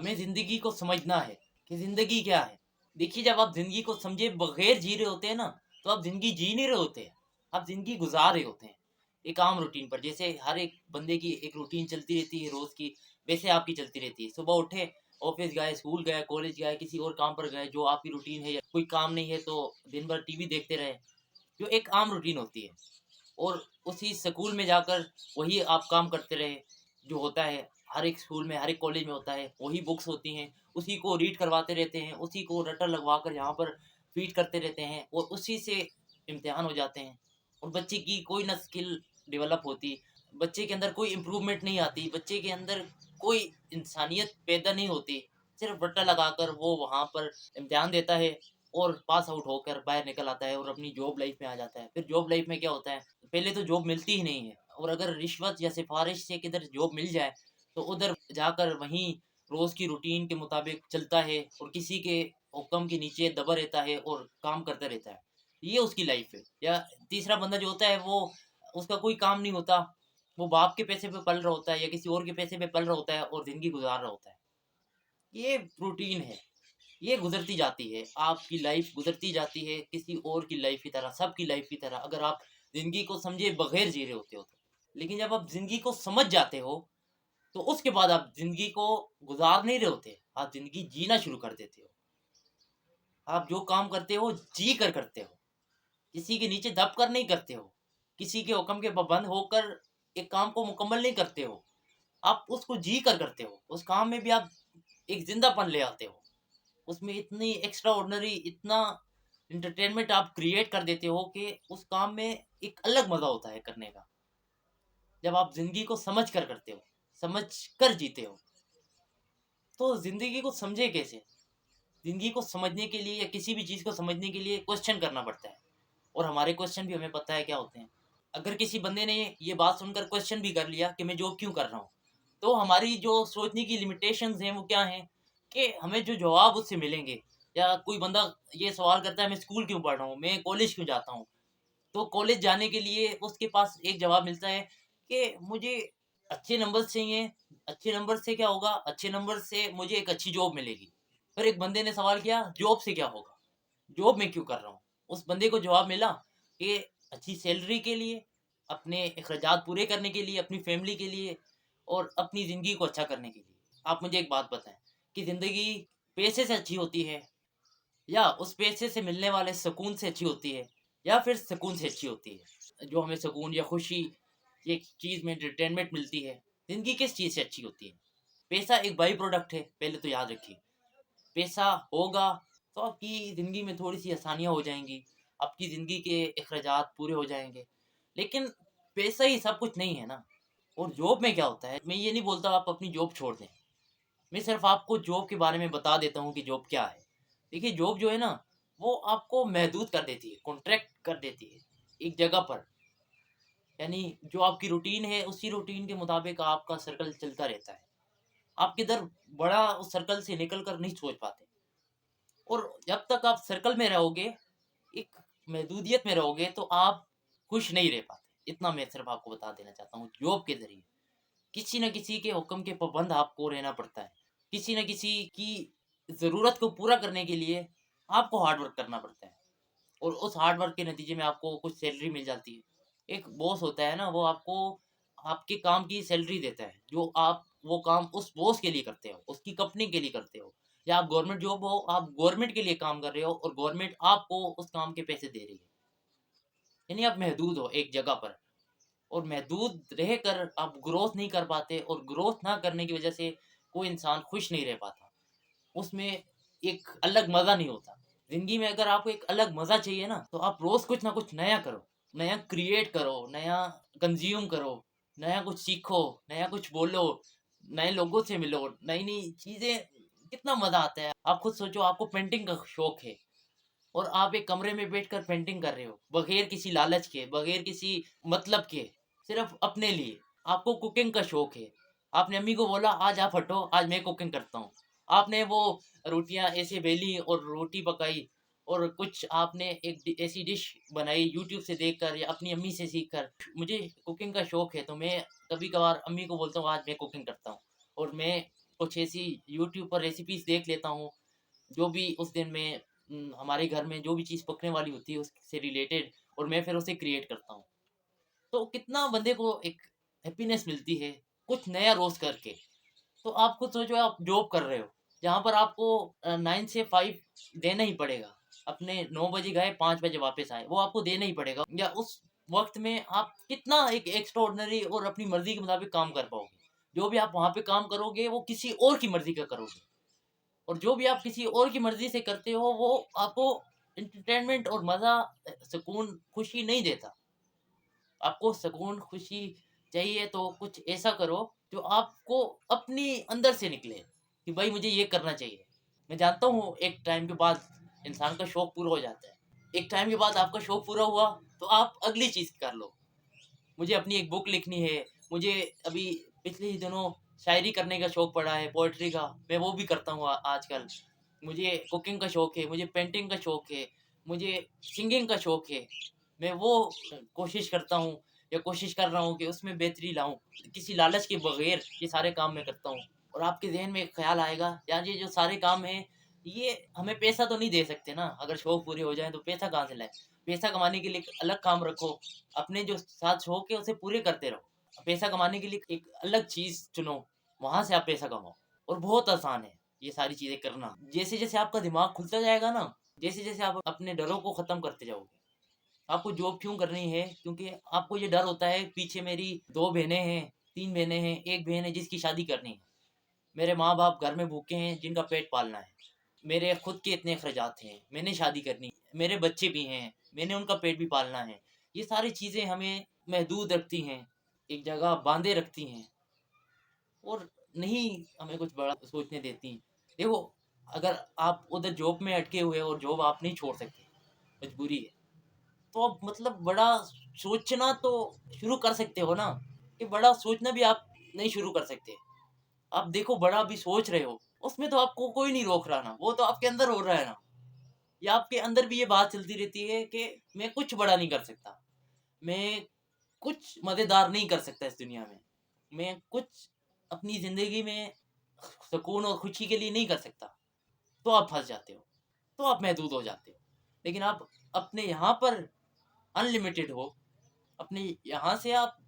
हमें ज़िंदगी को समझना है कि ज़िंदगी क्या है। देखिए, जब आप ज़िंदगी को समझे बगैर जी रहे होते हैं ना, तो आप ज़िंदगी जी नहीं रहे होते हैं, आप ज़िंदगी गुज़ार रहे होते हैं, एक आम रूटीन पर। जैसे हर एक बंदे की एक रूटीन चलती रहती है रोज़ की, वैसे आपकी चलती रहती है। सुबह उठे, ऑफ़िस गए, स्कूल गए, कॉलेज गए, किसी और काम पर गए, जो आपकी रूटीन है, या कोई काम नहीं है तो दिन भर टीवी देखते रहे, जो एक आम रूटीन होती है। और उसी स्कूल में जाकर वही आप काम करते रहे, जो होता है हर एक स्कूल में, हर एक कॉलेज में होता है, वही बुक्स होती हैं, उसी को रीड करवाते रहते हैं, उसी को रट्टा लगवा कर यहाँ पर फीड करते रहते हैं और उसी से इम्तिहान हो जाते हैं। और बच्चे की कोई ना स्किल डेवलप होती, बच्चे के अंदर कोई इम्प्रूवमेंट नहीं आती, बच्चे के अंदर कोई इंसानियत पैदा नहीं होती। सिर्फ रट्टा लगाकर वो वहाँ पर इम्तिहान देता है और पास आउट होकर बाहर निकल आता है और अपनी जॉब लाइफ में आ जाता है। फिर जॉब लाइफ में क्या होता है, पहले तो जॉब मिलती ही नहीं है, और अगर रिश्वत या सिफारिश से किधर जॉब मिल जाए तो उधर जाकर वहीं रोज की रूटीन के मुताबिक चलता है और किसी के हुक्म के नीचे दबा रहता है और काम करता रहता है। ये उसकी लाइफ है। या तीसरा बंदा जो होता है, वो उसका कोई काम नहीं होता, वो बाप के पैसे पे पल रहा होता है या किसी और के पैसे पे पल रहा होता है और जिंदगी गुजार रहा होता है। ये रूटीन है, ये गुजरती जाती है, आपकी लाइफ गुजरती जाती है किसी और की लाइफ की तरह, सबकी लाइफ की तरह, अगर आप जिंदगी को समझे बगैर जी रहे होते हो तो। लेकिन जब आप जिंदगी को समझ जाते हो, तो उसके बाद आप जिंदगी को गुजार नहीं रहे होते, आप जिंदगी जीना शुरू कर देते हो। आप जो काम करते हो जी कर करते हो, किसी के नीचे दब कर नहीं करते हो, किसी के हुक्म के पाबंद होकर एक काम को मुकम्मल नहीं करते हो, आप उसको जी कर करते हो। उस काम में भी आप एक जिंदापन ले आते हो, उसमें इतनी एक्स्ट्रा ऑर्डिनरी, इतना एंटरटेनमेंट आप क्रिएट कर देते हो कि उस काम में एक अलग मजा होता है करने का। जब आप जिंदगी को समझ कर करते हो, समझ कर जीते हो, तो जिंदगी को समझे कैसे। जिंदगी को समझने के लिए या किसी भी चीज को समझने के लिए क्वेश्चन करना पड़ता है, और हमारे क्वेश्चन भी हमें पता है क्या होते हैं। अगर किसी बंदे ने ये बात सुनकर क्वेश्चन भी कर लिया कि मैं जॉब क्यों कर रहा हूँ, तो हमारी जो सोचने की लिमिटेशंस हैं वो क्या हैं, कि हमें जो जवाब उससे मिलेंगे। या कोई बंदा ये सवाल करता है, मैं स्कूल क्यों पढ़ रहा हूँ, मैं कॉलेज क्यों जाता हूँ, तो कॉलेज जाने के लिए उसके पास एक जवाब मिलता है कि मुझे अच्छे नंबर चाहिए। अच्छे नंबर से क्या होगा, अच्छे नंबर से मुझे एक अच्छी जॉब मिलेगी। फिर एक बंदे ने सवाल किया, जॉब से क्या होगा, जॉब मैं क्यों कर रहा हूँ। उस बंदे को जवाब मिला कि अच्छी सैलरी के लिए, अपने अखराजात पूरे करने के लिए, अपनी फैमिली के लिए और अपनी ज़िंदगी को अच्छा करने के लिए। आप मुझे एक बात बताएं कि ज़िंदगी पैसे से अच्छी होती है, या उस पैसे से मिलने वाले सुकून से अच्छी होती है, या फिर सुकून से अच्छी होती है। जो हमें सुकून या खुशी, एक चीज़ में एंटरटेनमेंट मिलती है, ज़िंदगी किस चीज़ से अच्छी होती है। पैसा एक बाई प्रोडक्ट है, पहले तो याद रखिए। पैसा होगा तो आपकी ज़िंदगी में थोड़ी-सी आसानियाँ हो जाएँगी, आपकी ज़िंदगी के अखराजात पूरे हो जाएँगे। लेकिन पैसा ही सब कुछ नहीं है ना। और जॉब में क्या होता है, मैं ये नहीं बोलता आप अपनी जॉब छोड़ दें। मैं सिर्फ़ आपको जॉब के बारे में बता देता हूँ कि जॉब क्या है। देखिए, जॉब जो है ना, वो आपको महदूद कर देती है, कॉन्ट्रैक्ट कर देती है, एक जगह पर। यानी जो आपकी रूटीन है, उसी रूटीन के मुताबिक आपका सर्कल चलता रहता है। आप किधर बड़ा उस सर्कल से निकल कर नहीं सोच पाते। और जब तक आप सर्कल में रहोगे, एक महदूदियत में रहोगे, तो आप खुश नहीं रह पाते। इतना मैं सिर्फ आपको बता देना चाहता हूँ। जॉब के ज़रिए किसी न किसी के हुक्म के पाबंद आपको रहना पड़ता है। किसी न किसी की ज़रूरत को पूरा करने के लिए आपको हार्ड वर्क करना पड़ता है, और उस हार्ड वर्क के नतीजे में आपको कुछ सैलरी मिल जाती है। एक बॉस होता है ना, वो आपको आपके काम की सैलरी देता है, जो आप वो काम उस बॉस के लिए करते हो, उसकी कंपनी के लिए करते हो। या आप गवर्नमेंट जॉब हो, आप गवर्नमेंट के लिए काम कर रहे हो और गवर्नमेंट आपको उस काम के पैसे दे रही है। यानी आप महदूद हो एक जगह पर, और महदूद रहकर आप ग्रोथ नहीं कर पाते, और ग्रोथ ना करने की वजह से कोई इंसान खुश नहीं रह पाता। उसमें एक अलग मज़ा नहीं होता। ज़िंदगी में अगर आपको एक अलग मज़ा चाहिए ना, तो आप रोज़ कुछ ना कुछ नया करो, नया क्रिएट करो, नया कंज़्यूम करो, नया कुछ सीखो, नया कुछ बोलो, नए लोगों से मिलो, नई-नई चीज़ें। कितना मज़ा आता है। आप खुद सोचो, आपको पेंटिंग का शौक है और आप एक कमरे में बैठकर पेंटिंग कर रहे हो, बगैर किसी लालच के, बगैर किसी मतलब के, सिर्फ़ अपने लिए। आपको कुकिंग का शौक है, आपने अम्मी को बोला, आज आप हटो, आज मैं कुकिंग करता हूँ। आपने वो रोटियाँ ऐसे बेली और रोटी पकाई, और कुछ आपने एक ऐसी डिश बनाई यूट्यूब से देखकर या अपनी अम्मी से सीखकर। मुझे कुकिंग का शौक है, तो मैं कभी कभार अम्मी को बोलता हूँ, आज मैं कुकिंग करता हूँ, और मैं कुछ ऐसी यूट्यूब पर रेसिपीज देख लेता हूँ, जो भी उस दिन में हमारे घर में जो भी चीज़ पकने वाली होती है उससे रिलेटेड, और मैं फिर उसे क्रिएट करता हूँ। तो कितना बंदे को एक हैप्पीनेस मिलती है कुछ नया रोज करके। तो आप खुद सोचो, आप जॉब कर रहे हो जहाँ पर आपको 9 से 5 देना ही पड़ेगा, अपने 9 बजे गए 5 बजे वापस आए, वो आपको देना ही पड़ेगा। या उस वक्त में आप कितना एक एक्स्ट्रा ऑर्डिनरी और अपनी मर्जी के मुताबिक काम कर पाओगे। जो भी आप वहाँ पे काम करोगे वो किसी और की मर्जी का करोगे, और जो भी आप किसी और की मर्जी से करते हो वो आपको एंटरटेनमेंट और मज़ा, सुकून, खुशी नहीं देता। आपको सुकून, खुशी चाहिए तो कुछ ऐसा करो जो आपको अपनी अंदर से निकले कि भाई मुझे ये करना चाहिए। मैं जानता हूँ एक टाइम के बाद इंसान का शौक पूरा हो जाता है। एक टाइम के बाद आपका शौक पूरा हुआ तो आप अगली चीज़ कर लो। मुझे अपनी एक बुक लिखनी है, मुझे अभी पिछले ही दिनों शायरी करने का शौक पड़ा है, पोएट्री का, मैं वो भी करता हूँ आजकल। मुझे कुकिंग का शौक है, मुझे पेंटिंग का शौक है, मुझे सिंगिंग का शौक है। मैं वो कोशिश करता हूँ या कोशिश कर रहा हूँ कि उसमें बेहतरी लाऊँ। किसी लालच के बगैर ये सारे काम मैं करता हूँ। और आपके ज़हन में एक ख़्याल आएगा, यार ये जो सारे काम हैं, ये हमें पैसा तो नहीं दे सकते ना, अगर शौक पूरे हो जाएँ तो पैसा कहाँ से लाएँ? पैसा कमाने के लिए एक अलग काम रखो, अपने जो साथ शौक है उसे पूरे करते रहो। पैसा कमाने के लिए एक अलग चीज़ चुनो, वहाँ से आप पैसा कमाओ। और बहुत आसान है ये सारी चीज़ें करना। जैसे-जैसे आपका दिमाग खुलता जाएगा ना, जैसे-जैसे आप अपने डरों को ख़त्म करते जाओगे। आपको जॉब क्यों करनी है? क्योंकि आपको ये डर होता है, पीछे मेरी 2 बहनें हैं, 3 बहनें हैं, 1 बहन है जिसकी शादी करनी है। मेरे माँ-बाप घर में भूखे हैं जिनका पेट पालना है। मेरे खुद के इतने अखराजात हैं, मैंने शादी करनी है, मेरे बच्चे भी हैं, मैंने उनका पेट भी पालना है। ये सारी चीज़ें हमें महदूद रखती हैं, एक जगह बाँधे रखती हैं, और नहीं हमें कुछ बड़ा सोचने देती। देखो, अगर आप उधर जॉब में अटके हुए हो और जॉब आप नहीं छोड़ सकते, मजबूरी है, तो आप मतलब बड़ा सोचना तो शुरू कर सकते हो ना, कि बड़ा सोचना भी आप नहीं शुरू कर सकते। आप देखो, बड़ा अभी सोच रहे हो, उसमें तो आपको कोई नहीं रोक रहा ना, वो तो आपके अंदर हो रहा है ना। या आपके अंदर भी ये बात चलती रहती है कि मैं कुछ बड़ा नहीं कर सकता, मैं कुछ मज़ेदार नहीं कर सकता इस दुनिया में, मैं कुछ अपनी ज़िंदगी में सुकून और खुशी के लिए नहीं कर सकता। तो आप फँस जाते हो, तो आप महदूद हो जाते हो। लेकिन आप अपने यहाँ पर अनलिमिटेड हो, अपने यहाँ से आप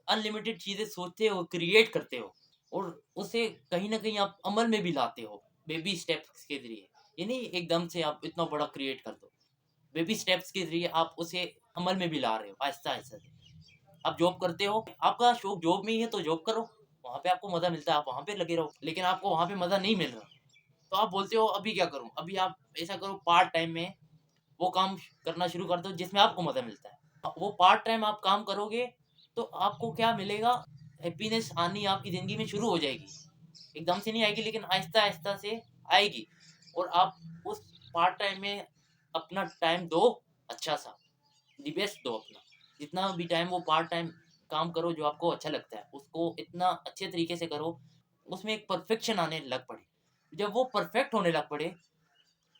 अनलिमिटेड चीज़ें सोचते हो, क्रिएट करते हो, और उसे कहीं न कहीं आप अमल में भी लाते हो, बेबी स्टेप्स के ज़रिए। ये नहीं एकदम से आप इतना बड़ा क्रिएट कर दो। बेबी स्टेप्स के ज़रिए आप उसे अमल में भी ला रहे हो, आहिस्ता-आहिस्ता से। आप जॉब करते हो, आपका शौक जॉब में ही है तो जॉब करो, वहाँ पे आपको मज़ा मिलता है, आप वहाँ पे लगे रहो। लेकिन आपको वहाँ पे मज़ा नहीं मिल रहा, तो आप बोलते हो अभी क्या करूँ? अभी आप ऐसा करो, पार्ट टाइम में वो काम करना शुरू कर दो जिसमें आपको मज़ा मिलता है। वो पार्ट टाइम आप काम करोगे तो आपको क्या मिलेगा? हैप्पीनेस आनी आपकी ज़िंदगी में शुरू हो जाएगी। एकदम से नहीं आएगी, लेकिन आहिस्ता-आहिस्ता से आएगी, और आप उस पार्ट टाइम में अपना टाइम दो अच्छा-सा, दी बेस्ट दो अपना। जितना भी टाइम वो पार्ट टाइम काम करो जो आपको अच्छा लगता है, उसको इतना अच्छे तरीके से करो, उसमें एक परफेक्शन आने लग पड़े। जब वो परफेक्ट होने लग पड़े,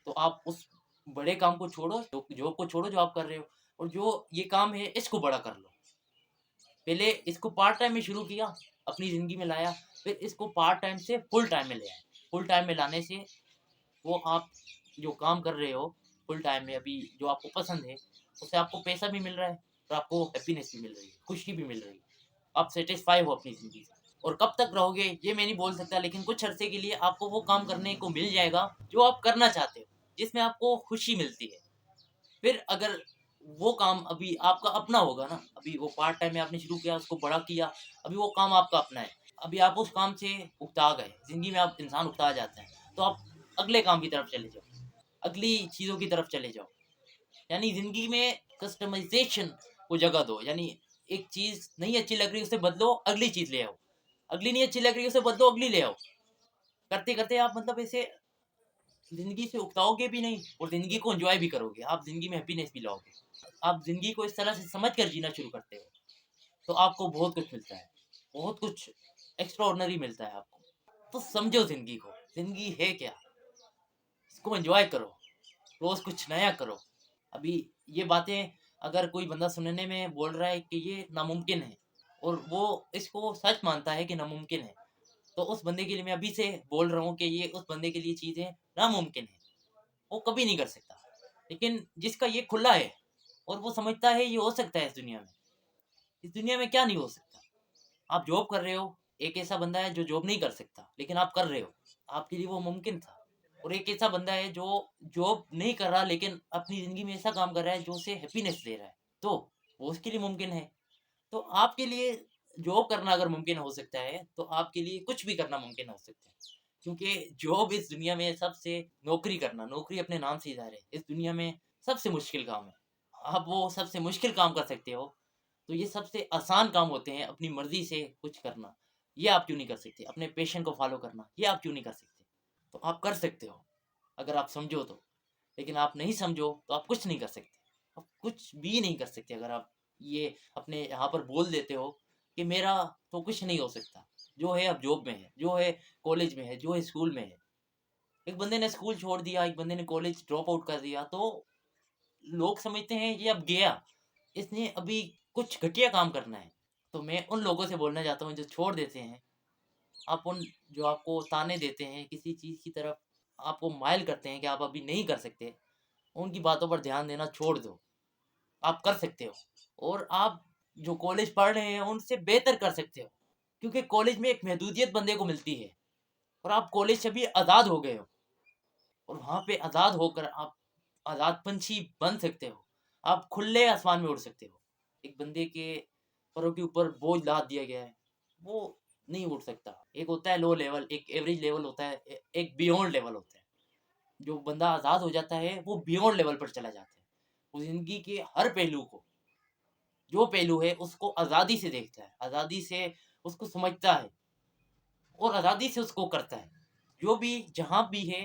तो आप उस बड़े काम को छोड़ो, जॉब को छोड़ो जो आप कर रहे हो, और जो ये काम है इसको बड़ा कर लो। पहले इसको पार्ट टाइम में शुरू किया, अपनी ज़िंदगी में लाया, फिर इसको पार्ट टाइम से फुल टाइम में ले आए। फुल टाइम में लाने से वो आप जो काम कर रहे हो फुल टाइम में, अभी जो आपको पसंद है, उससे आपको पैसा भी मिल रहा है, और आपको हैप्पीनेस भी मिल रही है, खुशी भी मिल रही है। आप सैटिस्फाई हो अपनी ज़िंदगी से। और कब तक रहोगे ये मैं नहीं बोल सकता, लेकिन कुछ अरसे के लिए आपको वो काम करने को मिल जाएगा जो आप करना चाहते हो, जिसमें आपको खुशी मिलती है। फिर अगर वो काम अभी आपका अपना होगा ना, अभी वो पार्ट टाइम में आपने शुरू किया, उसको बड़ा किया, अभी वो काम आपका अपना है। अभी आप उस काम से उकता गए, ज़िंदगी में आप इंसान उकता जाता है, तो आप अगले काम की तरफ चले जाओ, अगली चीज़ों की तरफ चले जाओ। यानी ज़िंदगी में कस्टमाइज़ेशन को जगह दो, यानी एक चीज़ नहीं अच्छी लग रही उसे बदलो, अगली चीज़ ले आओ। अगली नहीं अच्छी लग रही उसे बदलो, अगली ले आओ। करते-करते आप मतलब ऐसे ज़िंदगी से उकताओगे भी नहीं, और ज़िंदगी को एन्जॉय भी करोगे। आप ज़िंदगी में हैप्पीनेस भी लाओगे। आप ज़िंदगी को इस तरह से समझ कर जीना शुरू करते हो, तो आपको बहुत कुछ मिलता है। बहुत कुछ एक्स्ट्राऑर्डिनरी मिलता है आपको। तो समझो ज़िंदगी को, ज़िंदगी है क्या? इसको एन्जॉय करो, रोज़ कुछ नया करो। अभी ये बातें अगर कोई बंदा सुनने में बोल रहा है कि ये नामुमकिन है, और वो इसको सच मानता है कि नामुमकिन है, तो उस बंदे के लिए मैं अभी से बोल रहा हूँ कि ये उस बंदे के लिए चीज़ें नामुमकिन है, वो कभी नहीं कर सकता। लेकिन जिसका ये खुला है और वो समझता है ये हो सकता है इस दुनिया में क्या नहीं हो सकता। आप जॉब कर रहे हो, एक ऐसा बंदा है जो जॉब नहीं कर सकता, लेकिन आप कर रहे हो, आपके लिए वो मुमकिन था। और एक ऐसा बंदा है जो जॉब नहीं कर रहा लेकिन अपनी ज़िंदगी में ऐसा काम कर रहा है जो उसे हैप्पीनेस दे रहा है, तो वो उसके लिए मुमकिन है। तो आपके लिए जॉब करना अगर मुमकिन हो सकता है, तो आपके लिए कुछ भी करना मुमकिन हो सकता है। क्योंकि जॉब इस दुनिया में सबसे नौकरी करना, नौकरी अपने नाम से ही ज़ाहिर है, इस दुनिया में सबसे मुश्किल काम है। आप वो सबसे मुश्किल काम कर सकते हो, तो ये सबसे आसान काम होते हैं अपनी मर्ज़ी से कुछ करना। ये आप क्यों नहीं कर सकते? अपने पैशन को फ़ॉलो करना, ये आप क्यों नहीं कर सकते? तो आप कर सकते हो, अगर आप समझो तो। लेकिन आप नहीं समझो, तो आप कुछ नहीं कर सकते। आप कुछ भी नहीं कर सकते अगर आप ये अपने यहाँ पर बोल देते हो कि मेरा तो कुछ नहीं हो सकता। जो है अब जॉब में है, जो है कॉलेज में है, जो है स्कूल में है। एक बंदे ने स्कूल छोड़ दिया, एक बंदे ने कॉलेज ड्रॉप आउट कर दिया, तो लोग समझते हैं ये अब गया, इसने अभी कुछ घटिया काम करना है। तो मैं उन लोगों से बोलना चाहता हूँ जो छोड़ देते हैं, आप उन जो आपको ताने देते हैं, किसी चीज़ की तरफ आपको माइल करते हैं कि आप अभी नहीं कर सकते, उनकी बातों पर ध्यान देना छोड़ दो। आप कर सकते हो और आप जो कॉलेज पढ़ रहे हैं उनसे बेहतर कर सकते हो। क्योंकि कॉलेज में एक महदूदियत बंदे को मिलती है और आप कॉलेज से भी आज़ाद हो गए हो और वहाँ पे आज़ाद होकर आप आज़ाद पंछी बन सकते हो। आप खुले आसमान में उड़ सकते हो। एक बंदे के पैरों के ऊपर बोझ लाद दिया गया है, वो नहीं उड़ सकता। एक होता है लो लेवल, एक एवरेज लेवल होता है, एक बियॉन्ड लेवल होता है। जो बंदा आज़ाद हो जाता है, वो बियॉन्ड लेवल पर चला जाता है। वो ज़िंदगी के हर पहलू को, जो पहलू है उसको आज़ादी से देखता है, आज़ादी से उसको समझता है और आज़ादी से उसको करता है। जो भी जहाँ भी है,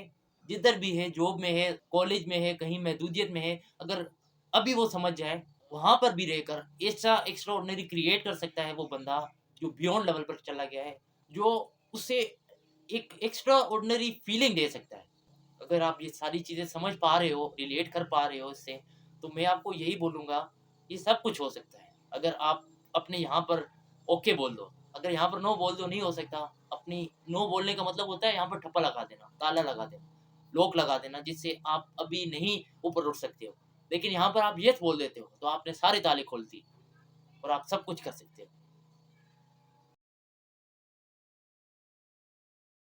जिधर भी है, जॉब में है, कॉलेज में है, कहीं महदूदियत में है, अगर अभी वो समझ जाए, वहाँ पर भी रहकर ऐसा एक्स्ट्राऑर्डिनरी क्रिएट कर सकता है वो बंदा, जो बियॉन्ड लेवल पर चला गया है, जो उसे एक एक्स्ट्राऑर्डिनरी फीलिंग दे सकता है। अगर आप ये सारी चीज़ें समझ पा रहे हो, रिलेट कर पा रहे हो इससे, तो मैं आपको यही बोलूँगा, ये सब कुछ हो सकता है। अगर आप अपने यहाँ पर ओके बोल दो, अगर यहाँ पर नो बोल दो नहीं हो सकता, अपनी नो बोलने का मतलब होता है यहाँ पर ठप्पा लगा देना, ताला लगा देना, लॉक लगा देना जिससे आप अभी नहीं ऊपर उठ सकते हो। लेकिन यहाँ पर आप येस बोल देते हो, तो आपने सारे ताले खोल दिए और आप सब कुछ कर सकते हो।